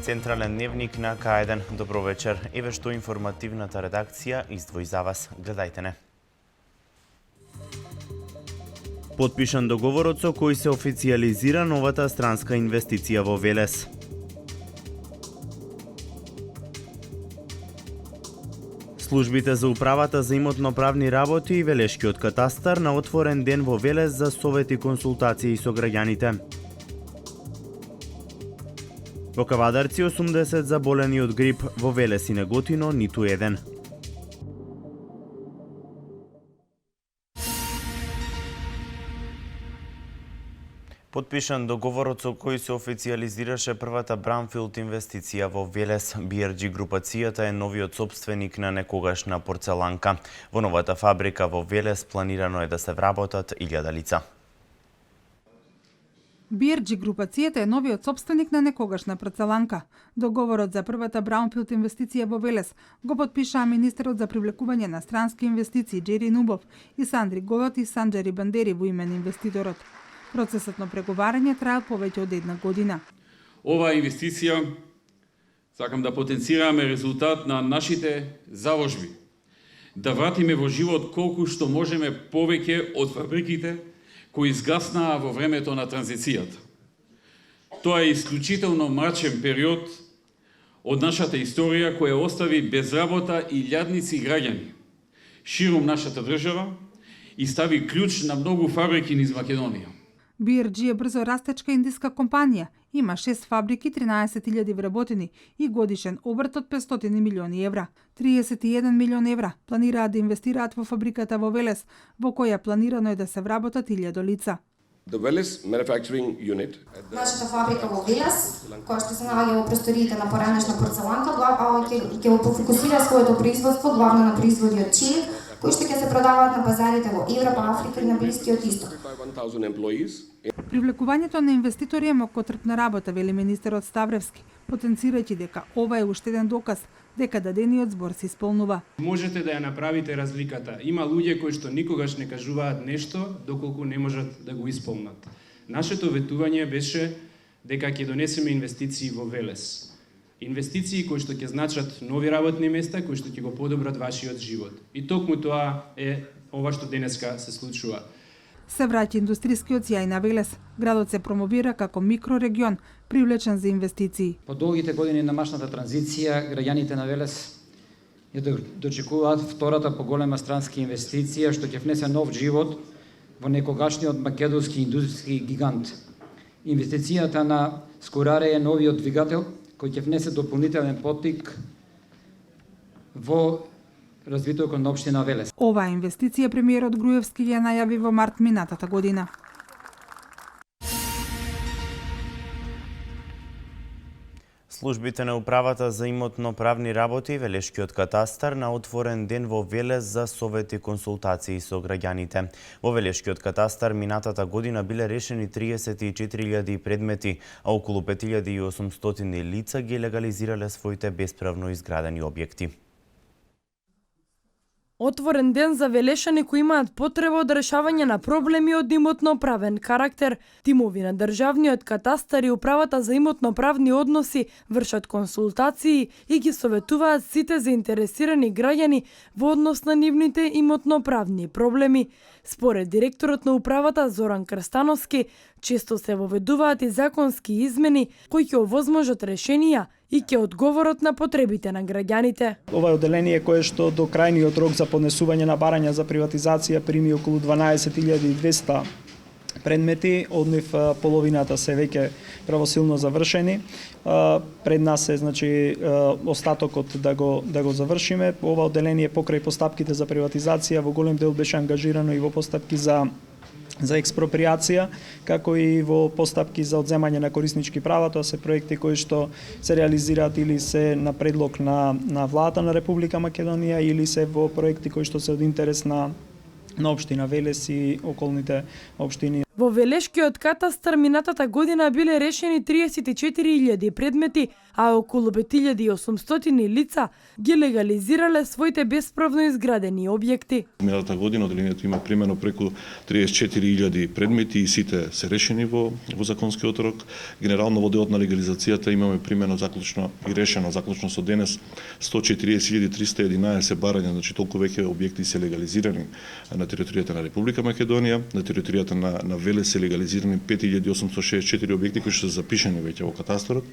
Централен дневник на К1. Добро вечер. Еве што информативната редакција издвои за вас. Гледајте не. Потпишан договорот со кој се официјализира новата странска инвестиција во Велес. Службите за управата за имотно-правни работи и Велешкиот катастар на отворен ден во Велес за совет и консултации со граѓаните. Во Кавадарци 80 заболени од грип, во Велес и Неготино ниту еден. Потпишан договорот со кој се официјализираше првата браунфилд инвестиција во Велес. BRG групацијата е новиот сопственик на некогашна порцеланка. Во новата фабрика во Велес планирано е да се вработат 1000 лица. BRG групацијата е новиот сопственик на некогашна порцеланка. Договорот за првата браунфилд инвестиција во Велес го потпишаа министерот за привлекување на странски инвестиции Джери Нубов и Сандри Гојот и Санџари Бандери во име на инвеститорот. Процесот на преговарање траел повеќе од една година. Оваа инвестиција сакам да потенцираме резултат на нашите заложби. Да вратиме во живот колку што можеме повеќе од фабриките кои изгаснаа во времето на транзицијата. Тоа е исклучително мрачен период од нашата историја која остави без работа илјадници граѓани широм нашата држава и стави клjuč на многу фабрики низ Македонија. BRG е брзо растечка индиска компанија, има 6 фабрики, 13.000 вработени и годишен обрт од 500 милиони евра. 31 милион евра планираат да инвестираат во фабриката во Велес, во која планирано е да се вработат 1000 лица. The Veles manufacturing unit. Нашата фабрика во Велес, која што се наоѓа во просториите на поранешна порцеланка, ќе го фокусира своето производство главно на производи од чили, кои што ќе се продаваат на пазарите во Европа, Африка и на Блискиот Исток. Привлекувањето на инвеститори е мокотрпна работа, вели министерот Ставревски, потенцирајќи дека ова е уште еден доказ дека дадениот збор се исполнува. Можете да ја направите разликата. Има луѓе кои што никогаш не кажуваат нешто доколку не можат да го исполнат. Нашето ветување беше дека ќе донесеме инвестиции во Велес. Инвестиции кои што ќе значат нови работни места, кои што ќе го подобрат вашиот живот. И токму тоа е ова што денеска се случува. Се враќа индустрискиот сјај на Велес. Градот се промовира како микрорегион, привлечен за инвестиции. По долгите години на машната транзиција, граѓаните на Велес ја дочекуваат втората поголема странска инвестиција што ќе внесе нов живот во некогашниот македонски индустријски гигант. Инвестицијата на Скораре е новиот двигател кој ќе внесе дополнителен поттик во развитокот на општина Велес. Оваа инвестиција премиерот Груевски ја најави во март минатата година. Службите на управата за имотно-правни работи и Велешкиот катастар на отворен ден во Велес за совет и консултации со граѓаните. Во Велешкиот катастар минатата година биле решени 34.000 предмети, а околу 5.800 лица ги легализирале своите бесправно изградени објекти. Отворен ден за велешани кои имаат потреба од решавање на проблеми од имотно-правен карактер. Тимови на Државниот катастар и управата за имотно-правни односи вршат консултации и ги советуваат сите заинтересирани граѓани во однос на нивните имотно-правни проблеми. Според директорот на управата Зоран Крстановски, често се воведуваат и законски измени кои ќе овозможат решенија и ќе одговорат на потребите на граѓаните. Ова е одделение кое што до крајниот рок за поднесување на барања за приватизација прими околу 12.200 предмети, од нив половината се веќе правосилно завршени. Пред нас е остатокот да го завршиме. Ова одделение покрај постапките за приватизација во голем дел беше ангажирано и во постапки за експроприација, како и во постапки за одземање на кориснички права. Тоа се проекти кои што се реализираат или се на предлог на владата на Република Македонија или се во проекти кои што се од интерес на општина Велес и околните општини. Во Велешкиот катастар минатата година биле решени 34.000 предмети, а околу 5.800 лица ги легализирале своите бесправно изградени објекти. Минатата година одделението има примено преку 34.000 предмети и сите се решени во законскиот рок. Генерално во делот на легализацијата имаме примено заклучно и решено заклучно со денес 140.311 барања, значи толку веќе објекти се легализирани на територијата на Република Македонија, на територијата на Велес се легализирани 5.864 објекти кои што се запишани веќе во катастарот,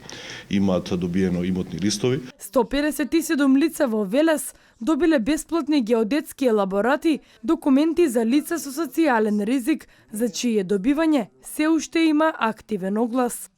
имаат добиено имотни листови. 157 лица во Велес добиле бесплатни геодетски елаборати, документи за лица со социјален ризик, за чие добивање се уште има активен оглас.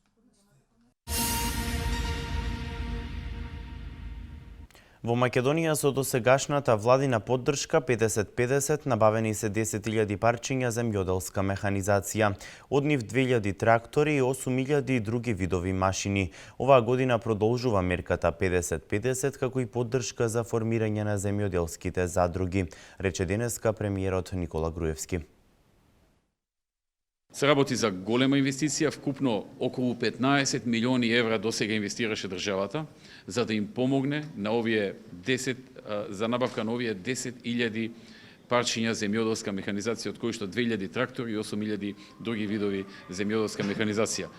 Во Македонија со досегашната владина поддршка 50-50 набавени се 10.000 парчиња земјоделска механизација, од нив 2.000 трактори и 8.000 други видови машини. Оваа година продолжува мерката 50-50 како и поддршка за формирање на земјоделските задруги, рече денеска премиерот Никола Груевски. Се работи за голема инвестиција, вкупно околу 15 милиони евра досега инвестираше државата, за да им помогне на овие 10 за набавка на овие 10.000 парчиња земјоделска механизација, од кои што 2.000 трактори и 8.000 други видови земјоделска механизација.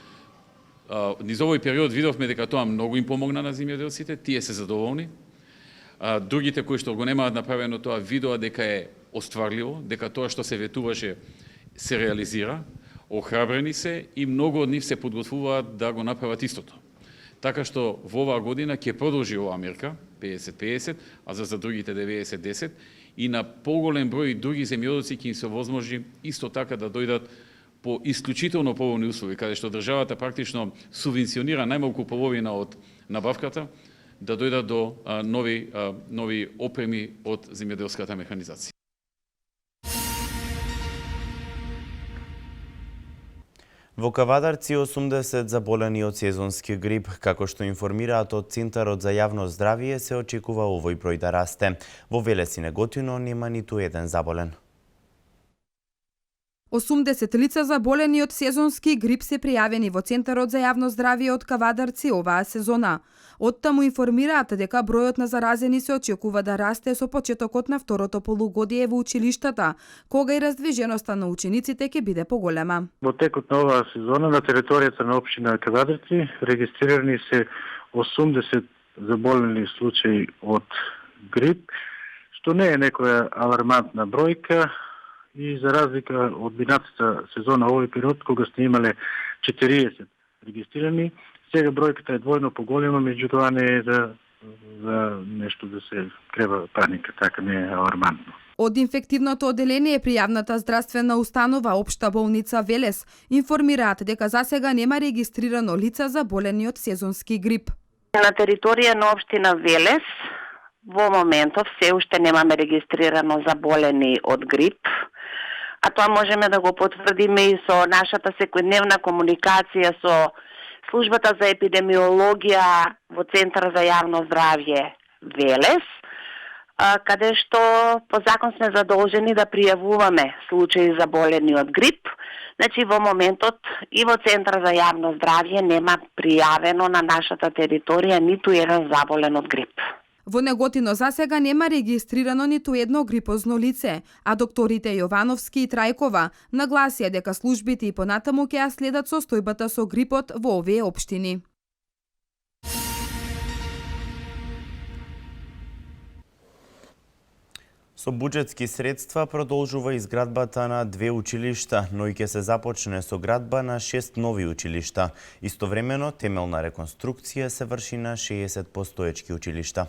Низ овој период видовме дека тоа многу им помогна на земјоделците, тие се задоволни. Другите кои што го немаат направено тоа видоа дека е остварливо, дека тоа што се ветуваше се реализира, охрабрени се и многу од нив се подготвуваат да го направат истото. Така што во оваа година ќе продолжи оваа мерка 50-50, а за другите 90-10 и на поголем број други земјоделци ќе им се возможи исто така да дојдат по исклучително поволни услови, каде што државата практично субвенционира најмалку половина од набавката, да дојдат до нови опреми од земјоделската механизација. Во Кавадарци 80 заболени од сезонски грип, како што информираат од Центарот за јавно здравје, се очекува овој број да расте. Во Велес и Неготино нема ниту еден заболен. 80 лица заболени од сезонски грип се пријавени во Центарот за јавно здравје од Кавадарци оваа сезона. Оттаму информираат дека бројот на заразени се очекува да расте со почетокот на второто полугодие во училиштата, кога и раздвиженоста на учениците ќе биде поголема. Во текот на оваа сезона на територијата на општина Кавадарци регистрирани се 80 заболени случаи од грип, што не е некоја алармантна бројка и за разлика од минатата сезона овој период кога сте имале 40 регистрирани, сега бројката е двојно поголема, меѓутоа не е за нешто да се крева паника, така не е алармантно. Од инфективното одделение при јавната здравствена установа Општа болница Велес информираат дека засега нема регистрирано лица заболени од сезонски грип. На територија на општина Велес во моментов се уште немаме регистрирано заболени од грип, а тоа можеме да го потврдиме и со нашата секојдневна комуникација со Службата за епидемиологија во Центар за јавно здравје Велес, каде што по закон сме задолжени да пријавуваме случаи заболени од грип. Значи во моментот и во Центар за јавно здравје нема пријавено на нашата територија ниту еден заболен од грип. Во Неготино засега нема регистрирано ниту едно грипозно лице, а докторите Јовановски и Трајкова нагласија дека службите и понатаму ќе ја следат состојбата со грипот во овие општини. Со буџетски средства продолжува изградбата на 2 училишта, но и ќе се започне со градба на 6 нови училишта. Истовремено, темелна реконструкција се врши на 60 постоечки училишта.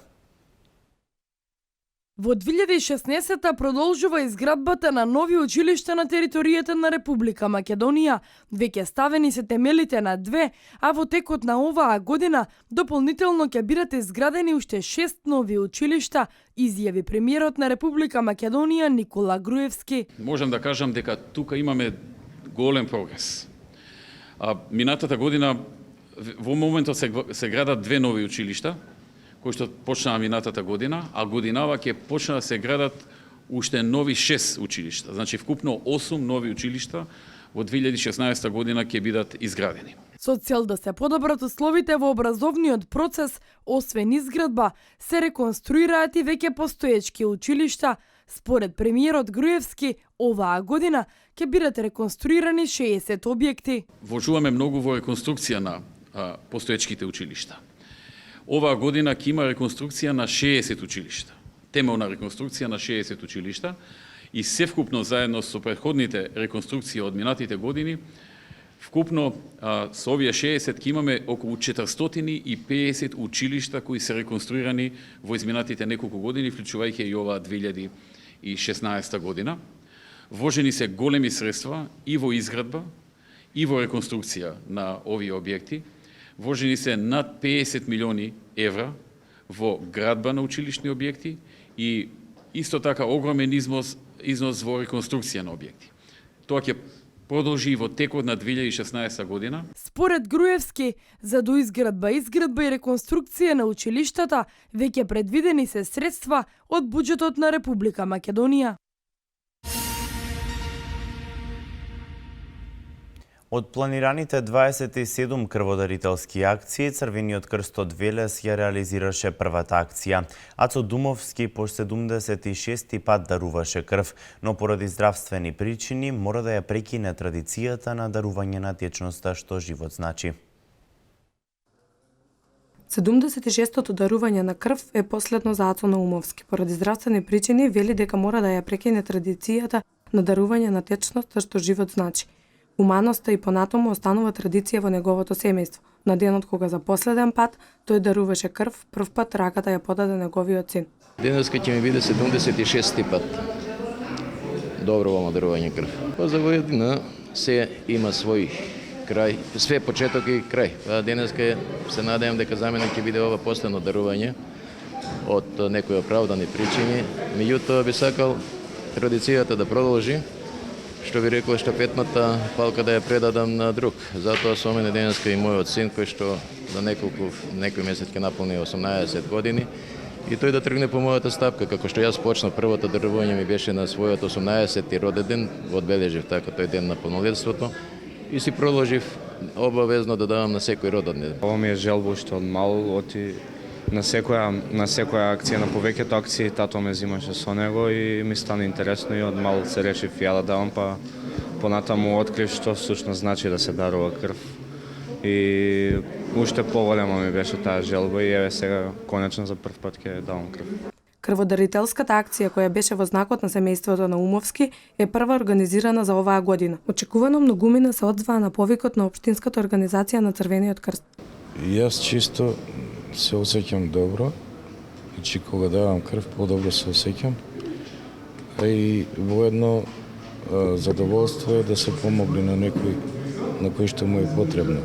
Во 2016 продолжува изградбата на нови училишта на територијата на Република Македонија. Веќе ставени се темелите на 2, а во текот на оваа година дополнително ќе бидат изградени уште 6 нови училишта, изјави премиерот на Република Македонија Никола Груевски. Можам да кажам дека тука имаме голем прогрес. Минатата година во моментот се градат 2 нови училишта, кои што почнаа минатата година, а годинава ќе почнаа да се градат уште нови 6 училишта. Значи вкупно 8 нови училишта во 2016 година ќе бидат изградени. Со цел да се подобрат условите во образовниот процес, освен изградба, се реконструираат и веќе постоечки училишта. Според премиерот Груевски, оваа година ќе бидат реконструирани 60 објекти. Вложуваме многу во реконструкција на постоечките училишта. Оваа година ќе има реконструкција на 60 училишта. Темелна реконструкција на 60 училишта и севкупно заедно со претходните реконструкции од минатите години, вкупно со овие 60 ќе имаме околу 450 училишта кои се реконструирани во изминатите неколку години, вклучувајќи и оваа 2016 година. Вложени се големи средства и во изградба, и во реконструкција на овие објекти. Вложени се над 50 милиони евра во градба на училишни објекти и исто така огромен износ во реконструкција на објекти. Тоа ќе продолжи во текот на 2016 година. Според Груевски, за доизградба, изградба и реконструкција на училиштата, веќе предвидени се средства од буџетот на Република Македонија. Од планираните 27 крводарителски акции, Црвениот крст од Велес ја реализираше првата акција. Ацо Думовски по 76-ти пат даруваше крв, но поради здравствени причини мора да ја прекине традицијата на дарување на течноста што живот значи. 76-тото дарување на крв е последно за Ацо Наумовски. Поради здравствени причини вели дека мора да ја прекине традицијата на дарување на течноста што живот значи. Уманоста и понатаму останува традиција во неговото семејство. На денот кога за последен пат тој даруваше крв, прв пат раката ја подаде неговиот син. Денеска ќе ми биде 76-ти пат доброволно дарување крв. За воедина се има свој крај, све почеток и крај. Денеска се надевам дека за мене ќе биде ова последно дарување од некои оправдани причини. Меѓутоа би сакал традицијата да продолжи. Што би рекол, штафетната палка да ја предадам на друг. Затоа со мене денеска и мојот син, кој што за некој месец ќе наполни 18 години, и тој да тргне по мојата стапка, како што јас почнав првото дарување ми беше на својот 18-ти роденден, одбележив така тој ден на полнолетството и си продолжив обавезно да давам на секој роденден. Ова ми е желба уште од мал, оти на секоја акција, на повеќето акции, тато ме зимаше со него и ми стана интересно и од мал се решив ја да давам, па понатаму открив што всушност значи да се дарува крв. И уште поголема ми беше таа желба и еве сега конечно за прв пат ќе давам крв. Крводарителската акција која беше во знакот на семејството на Умовски е прва организирана за оваа година. Очекувано многумина се одзваа на повикот на Општинската организација на Црвениот крст. Јас чисто се осеќам добро, значи кога давам крв подобро се осеќам, а и воедно задоволство е да се помогне на некој на кој што му е потребно.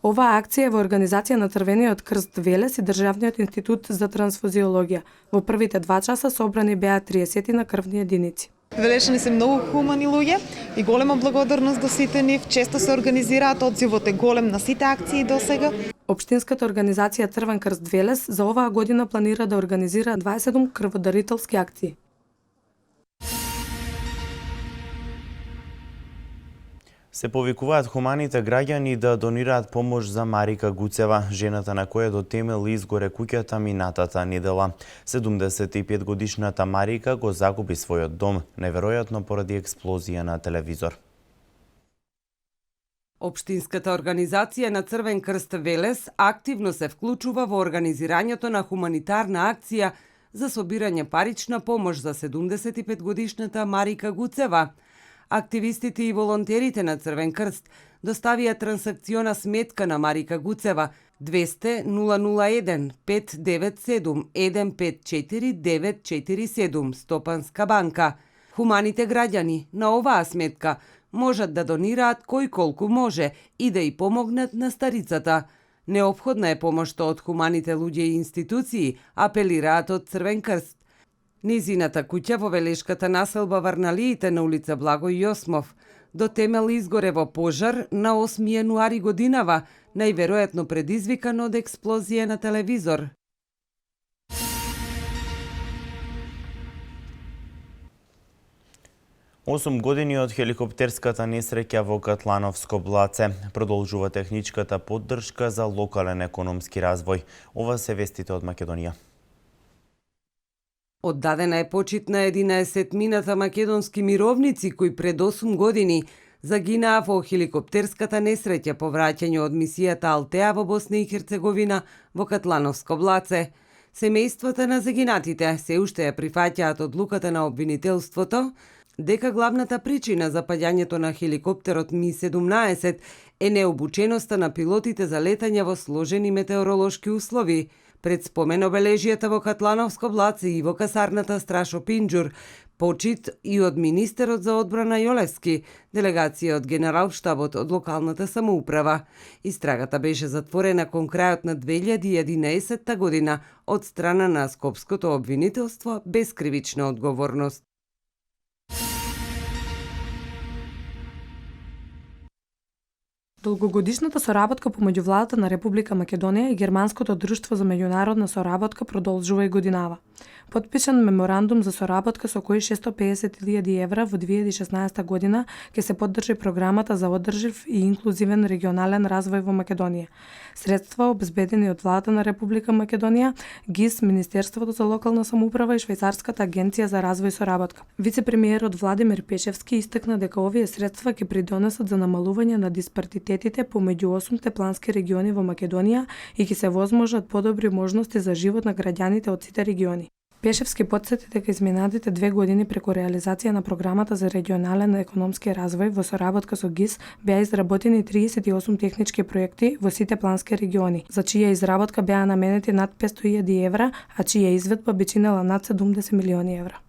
Оваа акција е во организација на Црвениот крст Велес и Државниот институт за трансфузиологија. Во првите 2 часа собрани беа 30 на крвни единици. Велешани се многу хумани луѓе и голема благодарност до сите нив. Често се организираат, одзивот е голем на сите акции досега. Општинската организација Црвен крст Велес за оваа година планира да организира 27 крводарителски акции. Се повикуваат хуманите граѓани да донираат помош за Марика Гуцева, жената на која дотемел изгоре куќата минатата недела. 75 годишната Марика го загуби својот дом, неверојатно поради експлозија на телевизор. Општинската организација на Црвен крст Велес активно се вклучува во организирањето на хуманитарна акција за собирање парична помош за 75 годишната Марика Гуцева. Активистите и волонтерите на Црвен крст доставија трансакциона сметка на Марика Гуцева 200 001 597 154 947 Стопанска банка. Хуманите граѓани на оваа сметка можат да донираат кој колку може и да и помогнат на старицата. Неопходна е помошта од хуманите луѓе и институции, апелираат од Црвен крст. Низината куќа во Велешката населба Варналиите на улица Благој Јосмов дотемел изгоре во пожар на 8 јануари годинава, најверојатно предизвикан од експлозија на телевизор. 8 години од хеликоптерската несреќа во Катлановско блаце. Продолжува техничката поддршка за локален економски развој. Ова се вестите од Македонија. Оддадена е почит на 11-мината македонски мировници кои пред 8 години загинаа во хеликоптерската несреќа по враќање од мисијата Алтеа во Босна и Херцеговина во Катлановско блаце. Семејствата на загинатите се уште ја прифаќаат одлуката на обвинителството дека главната причина за паѓањето на хеликоптерот Ми-17 е необученоста на пилотите за летање во сложени метеоролошки услови. Пред спомен обележијата во Катлановско блаце и во касарната Страшо Пинџур, почит и од министерот за одбрана Јолевски, делегација од генералштабот од локалната самоуправа. Истрагата беше затворена кон крајот на 2011 година од страна на Скопското обвинителство без кривична одговорност. Долгогодишната соработка помеѓу владата на Република Македонија и Германското друштво за меѓународна соработка продолжува и годинава. Подпишан меморандум за соработка со кој 650.000 евра во 2016 година ќе се поддржи програмата за одржив и инклузивен регионален развој во Македонија. Средства обезбедени од владата на Република Македонија, ГИС, Министерството за локална самоуправа и Швајцарската агенција за развој и соработка. Вице-премиерот Владимир Пешевски истакна дека овие средства ќе придонесат за намалување на диспаритетите помеѓу 8 плански региони во Македонија и ќе се возможат подобри можности за живот на граѓаните од сите региони. Пешевски потсети дека изминатите 2 години преку реализација на програмата за регионален економски развој во соработка со ГИС беа изработени 38 технички проекти во сите плански региони, за чија изработка беа наменети над 500.000 евра, а чија изведба би чинела над 70 милиони евра.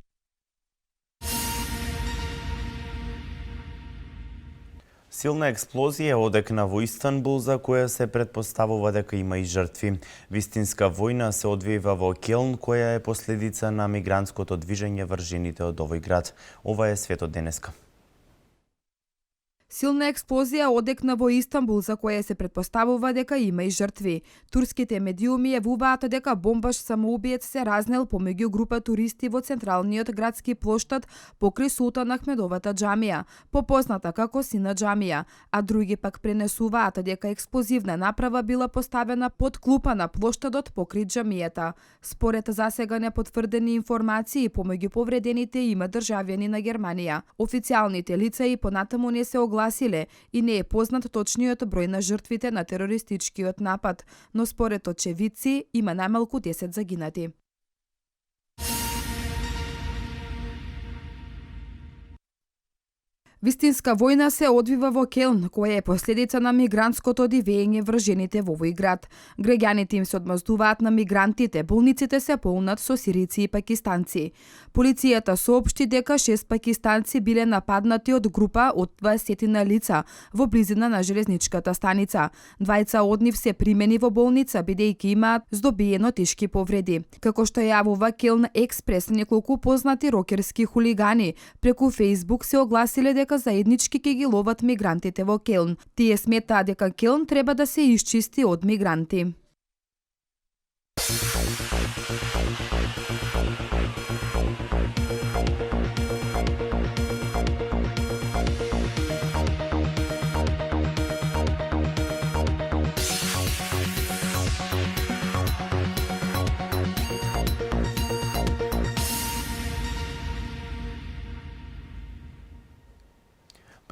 Силна експлозија одекна во Истанбул, за која се предпоставува дека има и жртви. Вистинска војна се одвива во Келн, која е последица на мигрантското движење врз жените од овој град. Ова е светот денеска. Силна експлозија одекна во Истанбул, за која се предпоставува дека има и жртви. Турските медиуми јавуваат дека бомбаш самоубиец се разнел помеѓу група туристи во централниот градски плоштад покрај Султан Ахмедовата џамија, попозната како Сина џамија, а други пак пренесуваат дека експлозивна направа била поставена под клупа на плоштадот покрај џамијата. Според засега непотврдени информации, помеѓу повредените има државјани на Германија. Официјалните лица и понатаму не се огласиле и не е познат точниот број на жртвите на терористичкиот напад, но според очевидци има најмалку 10 загинати. Вистинска војна се одвива во Келн, која е последица на мигрантското дивење врз жените во овој град. Граѓаните им се одмаздуваат на мигрантите, болниците се полнат со сирици и пакистанци. Полицијата соопшти дека 6 пакистанци биле нападнати од група од 20 лица во близина на железничката станица. Двајца од нив се примени во болница, бидејќи имаат здобиено тешки повреди. Како што јавува Келн Експрес, неколку познати рокерски хулигани преку Фејсбук се огласиле дека заеднички ќе ги ловат мигрантите во Келн. Тие сметаат дека Келн треба да се исчисти од мигранти.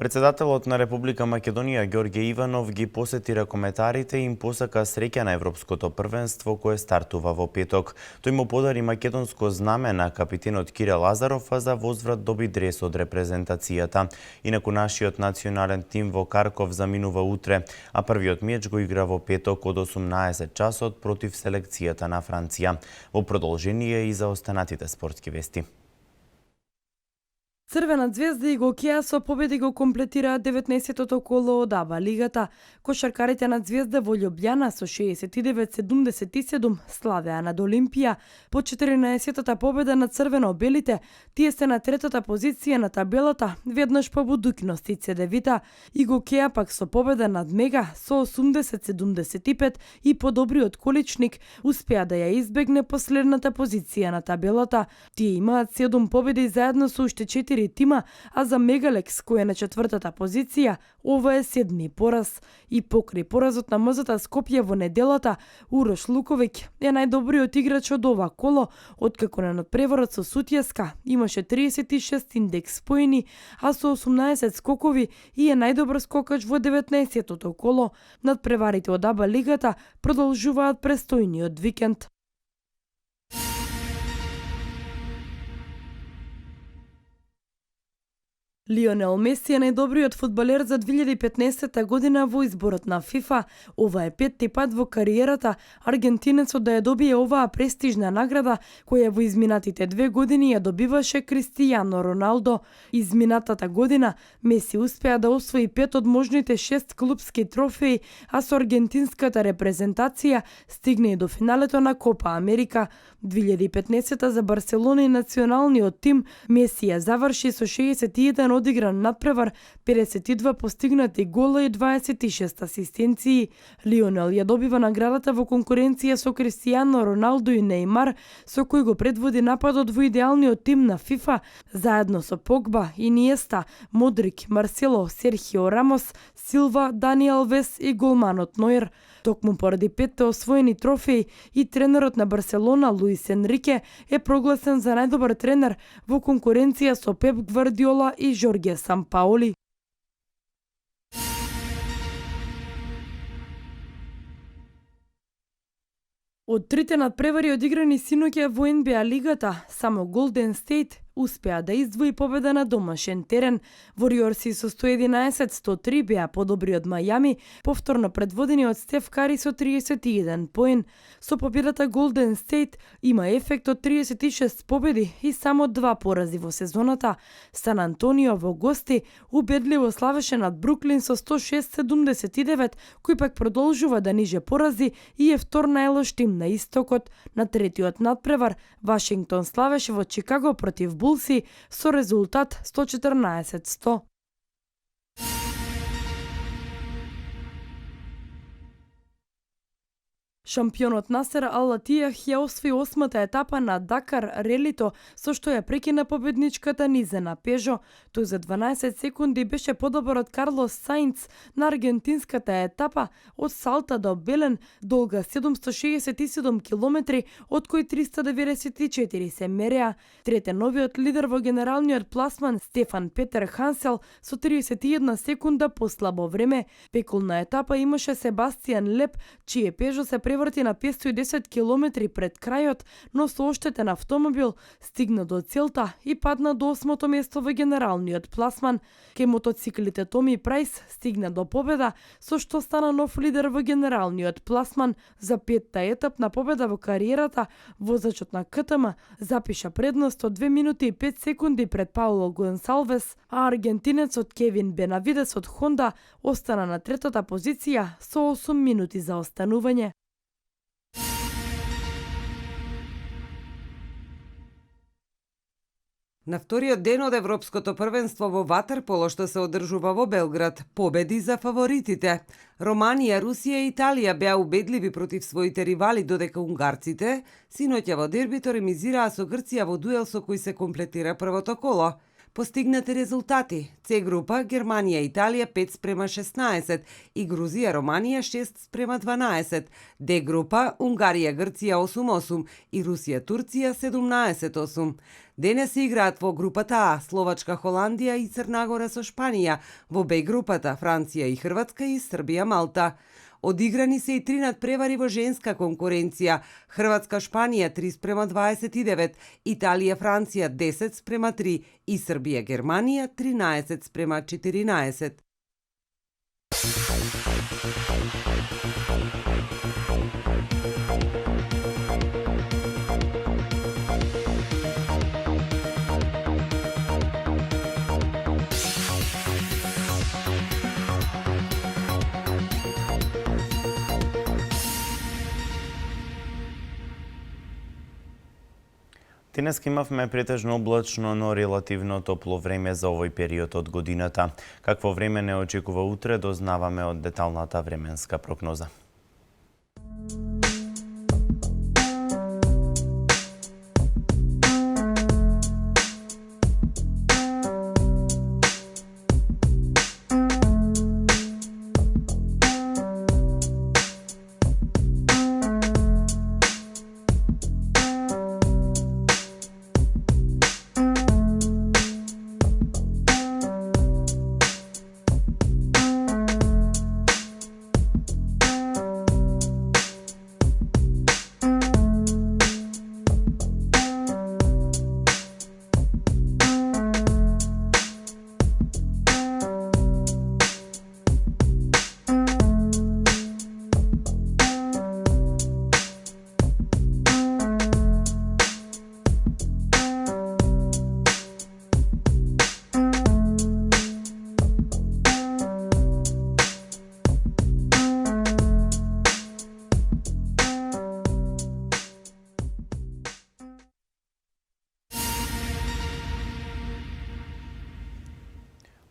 Председателот на Република Македонија Ѓорѓе Иванов ги посети ракометарите и им посака среќа на Европското првенство кое стартува во петок. Тој му подари македонско знаме на капитенот Кире Лазаров, а за возврат доби дрес од репрезентацијата. Инаку нашиот национален тим во Карков заминува утре, а првиот меч го игра во петок од 18 часот против селекцијата на Франција. Во продолжение и за останатите спортски вести. Црвена звезда и Гокеа со победи го комплетираат 19-тото коло од АБА лигата. Кошаркарите на Звезда во Љубљана со 69-77 славеа над Олимпија по 14-тата победа на црвено-белите. Тие се на третата позиција на табелата, веднаш по будуќност и Цедевита. И Гокеа пак со победа над Мега со 80-75 и подобриот количник успеа да ја избегне последната позиција на табелата. Тие имаат 7 победи заедно со уште 4 4 тима, а за Мегалекс, кој е на 4-та позиција, ова е 7ми пораз. И покрај поразот на МЗТ Скопје во неделата, Урош Луковиќ е најдобриот играч од ова коло, откако на надпреварот со Сутјеска имаше 36 индекс поени, а со 18 скокови и е најдобар скокач во 19-тото коло. Надпреварите од АБА лигата продолжуваат престојниот викенд. Лионел Меси е најдобриот фудбалер за 2015 година во изборот на ФИФА. Ова е 5-ти пат во кариерата аргентинецот да ја добие оваа престижна награда, која во изминатите 2 години ја добиваше Кристијано Роналдо. Изминатата година Меси успеа да освои 5 од можните 6 клупски трофеи, а со аргентинската репрезентација стигне и до финалето на Копа Америка. 2015 за Барселона и националниот тим Меси ја заврши со 61 одигран надпревар, 52 постигнати гола и 26 асистенции. Лионел ја добива наградата во конкуренција со Кристијано Роналдо и Неймар, со кој го предводи нападот во идеалниот тим на ФИФА, заедно со Погба, Иниеста, Модрик, Марсело, Серхио Рамос, Силва, Дани Алвес и голманот Ноер. Токму поради 5 освоени трофеи и тренерот на Барселона Луис Енрике е прогласен за најдобар тренер во конкуренција со Пеп Гвардиола и Жорге Сампаоли. Од трите надпревари одиграни синоќа во НБА лигата, само Голден Стейт успеа да издвои победа на домашен терен. Вориорси со 111-103 беа подобри од Мајами, повторно предводени од Стеф Кари со 31 поен. Со победата Голден Стейт има ефект од 36 победи и само 2 порази во сезоната. Сан Антонио во гости убедливо славеше над Бруклин со 106-79, кој пак продолжува да ниже порази и е втор најлош тим на истокот. На третиот надпревар Вашингтон славеше во Чикаго против Булси со резултат 114-100. Шампионот Насер Ал-Атијах ја освои 8-та етапа на Дакар релито, со што ја прекина победничката низена Пежо. Тој за 12 секунди беше подобар од Карлос Саинц на аргентинската етапа од Салта до Белен, долга 767 километри, од кои 394 се мереа. Трете новиот лидер во генералниот пласман Стефан Петер Хансел со 31 секунда послабо време. Пеколна етапа имаше Себастијан Леп, чие Пежо се преврти на 510 километри пред крајот, но со оштетен автомобил стигна до целта и падна до 8-то место во генералниот пласман. Кај мотоциклите Томи Прајс стигна до победа, со што стана нов лидер во генералниот пласман. За 5-та етапна победа во кариерата, возачот на КТМ запиша предност од 2 минути и 5 секунди пред Пауло Гонсалвес, а аргентинецот Кевин Бенавидес од Хонда остана на третата позиција со 8 минути за останување. На вториот ден од Европското првенство во ватерполо што се одржува во Белград, победи за фаворитите. Романија, Русија и Италија беа убедливи против своите ривали, додека унгарците синоќа во дербито ремизираа со Грција во дуел со кој се комплетира првото коло. Постигнати резултати: С група Германија Италија 5:16 и Грузија Романија 6:12. Д група Унгарија Грција 8:8 и Русија Турција 17:8. Денес се играат во групата А Словачка Холандија и Црна Гора со Шпанија, во Б групата Франција и Хрватска и Србија Малта. Одиграни се и 3 надпревари во женска конкуренција: Хрватска-Шпанија 3:29, Италија-Франција 10:3 и Србија-Германија 13:14. Денеска имавме претежно облачно, но релативно топло време за овој период од годината. Какво време не очекува утре, дознаваме од деталната временска прогноза.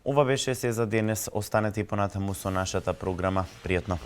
Ова беше се за денес. Останете и понатаму со нашата програма. Пријатно!